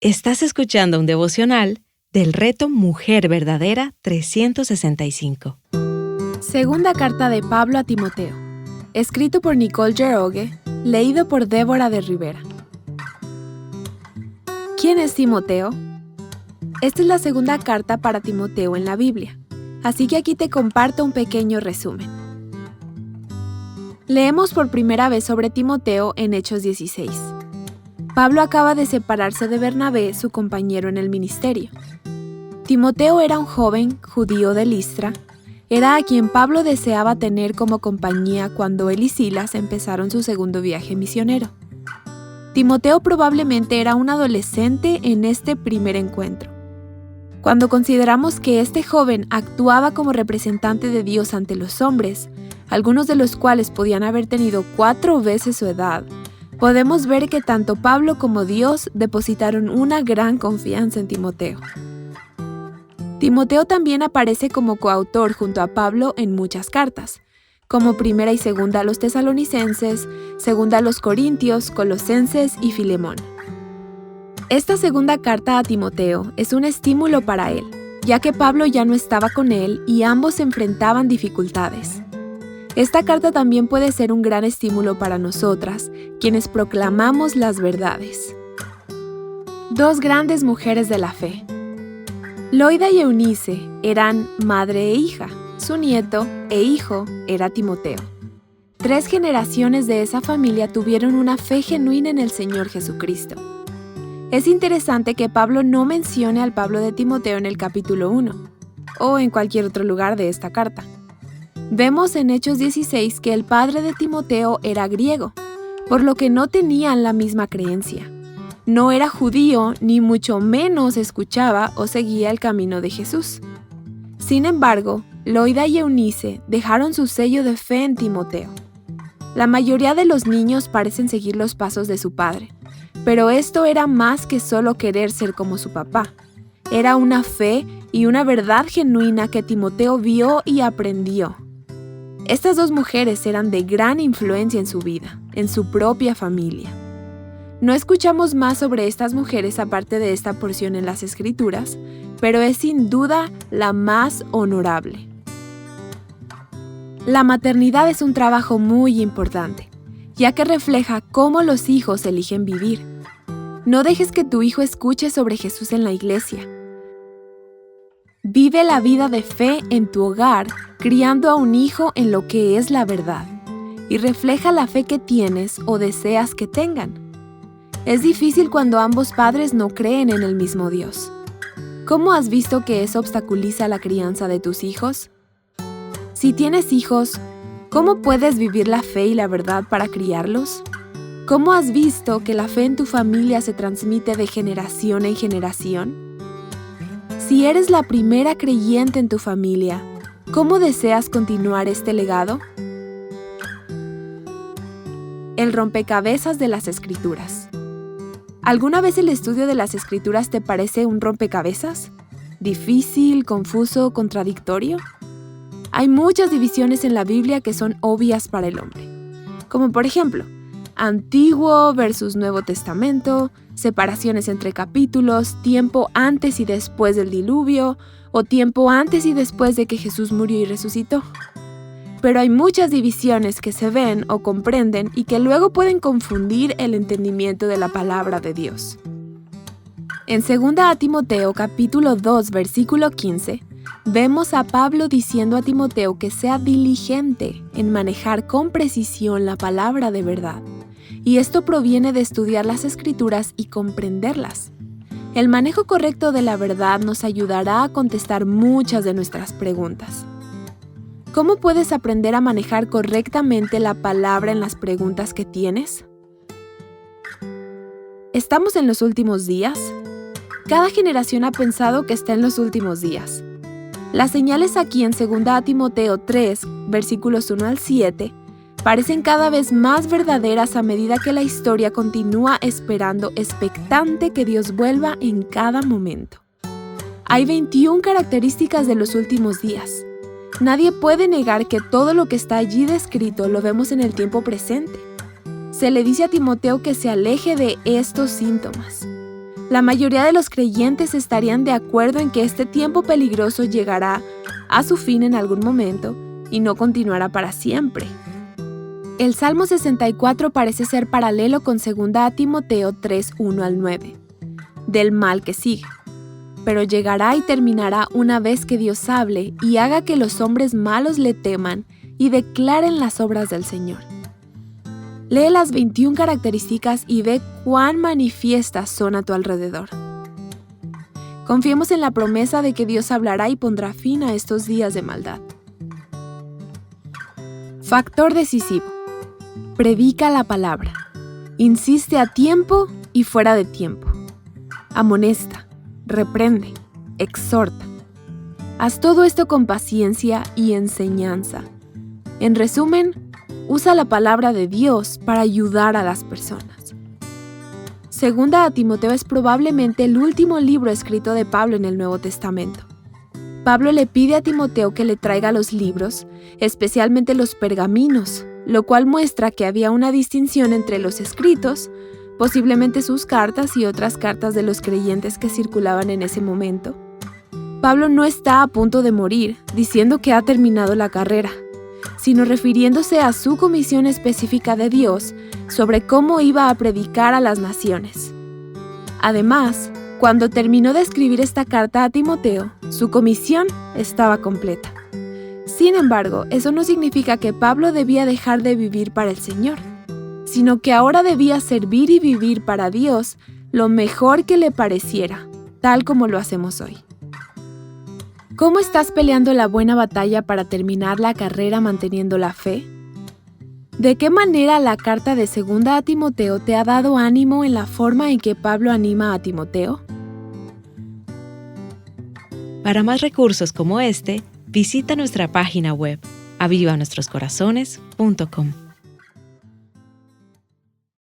Estás escuchando un devocional del Reto Mujer Verdadera 365. Segunda carta de Pablo a Timoteo. Escrito por Nicole Yeroge, leído por Débora de Rivera. ¿Quién es Timoteo? Esta es la segunda carta para Timoteo en la Biblia, así que aquí te comparto un pequeño resumen. Leemos por primera vez sobre Timoteo en Hechos 16. Pablo acaba de separarse de Bernabé, su compañero en el ministerio. Timoteo era un joven judío de Listra, era a quien Pablo deseaba tener como compañía cuando él y Silas empezaron su segundo viaje misionero. Timoteo probablemente era un adolescente en este primer encuentro. Cuando consideramos que este joven actuaba como representante de Dios ante los hombres, algunos de los cuales podían haber tenido 4 veces su edad, podemos ver que tanto Pablo como Dios depositaron una gran confianza en Timoteo. Timoteo también aparece como coautor junto a Pablo en muchas cartas, como Primera y Segunda a los Tesalonicenses, Segunda a los Corintios, Colosenses y Filemón. Esta segunda carta a Timoteo es un estímulo para él, ya que Pablo ya no estaba con él y ambos enfrentaban dificultades. Esta carta también puede ser un gran estímulo para nosotras, quienes proclamamos las verdades. 2 grandes mujeres de la fe. Loida y Eunice eran madre e hija. Su nieto e hijo era Timoteo. 3 generaciones de esa familia tuvieron una fe genuina en el Señor Jesucristo. Es interesante que Pablo no mencione al Pablo de Timoteo en el capítulo 1, o en cualquier otro lugar de esta carta. Vemos en Hechos 16 que el padre de Timoteo era griego, por lo que no tenían la misma creencia. No era judío, ni mucho menos escuchaba o seguía el camino de Jesús. Sin embargo, Loida y Eunice dejaron su sello de fe en Timoteo. La mayoría de los niños parecen seguir los pasos de su padre, pero esto era más que solo querer ser como su papá. Era una fe y una verdad genuina que Timoteo vio y aprendió. Estas 2 mujeres eran de gran influencia en su vida, en su propia familia. No escuchamos más sobre estas mujeres aparte de esta porción en las Escrituras, pero es sin duda la más honorable. La maternidad es un trabajo muy importante, ya que refleja cómo los hijos eligen vivir. No dejes que tu hijo escuche sobre Jesús en la iglesia. Vive la vida de fe en tu hogar, criando a un hijo en lo que es la verdad, y refleja la fe que tienes o deseas que tengan. Es difícil cuando ambos padres no creen en el mismo Dios. ¿Cómo has visto que eso obstaculiza la crianza de tus hijos? Si tienes hijos, ¿cómo puedes vivir la fe y la verdad para criarlos? ¿Cómo has visto que la fe en tu familia se transmite de generación en generación? Si eres la primera creyente en tu familia, ¿cómo deseas continuar este legado? El rompecabezas de las Escrituras. ¿Alguna vez el estudio de las Escrituras te parece un rompecabezas? ¿Difícil, confuso, contradictorio? Hay muchas divisiones en la Biblia que son obvias para el hombre, como por ejemplo, Antiguo versus Nuevo Testamento, separaciones entre capítulos, tiempo antes y después del diluvio, o tiempo antes y después de que Jesús murió y resucitó. Pero hay muchas divisiones que se ven o comprenden y que luego pueden confundir el entendimiento de la palabra de Dios. En 2 Timoteo capítulo 2 versículo 15, vemos a Pablo diciendo a Timoteo que sea diligente en manejar con precisión la palabra de verdad. Y esto proviene de estudiar las Escrituras y comprenderlas. El manejo correcto de la verdad nos ayudará a contestar muchas de nuestras preguntas. ¿Cómo puedes aprender a manejar correctamente la palabra en las preguntas que tienes? ¿Estamos en los últimos días? Cada generación ha pensado que está en los últimos días. Las señales aquí en 2 Timoteo 3, versículos 1 al 7, parecen cada vez más verdaderas a medida que la historia continúa esperando expectante que Dios vuelva en cada momento. Hay 21 características de los últimos días. Nadie puede negar que todo lo que está allí descrito lo vemos en el tiempo presente. Se le dice a Timoteo que se aleje de estos síntomas. La mayoría de los creyentes estarían de acuerdo en que este tiempo peligroso llegará a su fin en algún momento y no continuará para siempre. El Salmo 64 parece ser paralelo con 2 Timoteo 3, 1 al 9, del mal que sigue. Pero llegará y terminará una vez que Dios hable y haga que los hombres malos le teman y declaren las obras del Señor. Lee las 21 características y ve cuán manifiestas son a tu alrededor. Confiemos en la promesa de que Dios hablará y pondrá fin a estos días de maldad. Factor decisivo. Predica la palabra. Insiste a tiempo y fuera de tiempo. Amonesta, reprende, exhorta. Haz todo esto con paciencia y enseñanza. En resumen, usa la palabra de Dios para ayudar a las personas. 2 Timoteo es probablemente el último libro escrito de Pablo en el Nuevo Testamento. Pablo le pide a Timoteo que le traiga los libros, especialmente los pergaminos, lo cual muestra que había una distinción entre los escritos, posiblemente sus cartas y otras cartas de los creyentes que circulaban en ese momento. Pablo no está a punto de morir, diciendo que ha terminado la carrera, sino refiriéndose a su comisión específica de Dios sobre cómo iba a predicar a las naciones. Además, cuando terminó de escribir esta carta a Timoteo, su comisión estaba completa. Sin embargo, eso no significa que Pablo debía dejar de vivir para el Señor, sino que ahora debía servir y vivir para Dios lo mejor que le pareciera, tal como lo hacemos hoy. ¿Cómo estás peleando la buena batalla para terminar la carrera manteniendo la fe? ¿De qué manera la carta de 2 Timoteo te ha dado ánimo en la forma en que Pablo anima a Timoteo? Para más recursos como este, visita nuestra página web avivanuestroscorazones.com.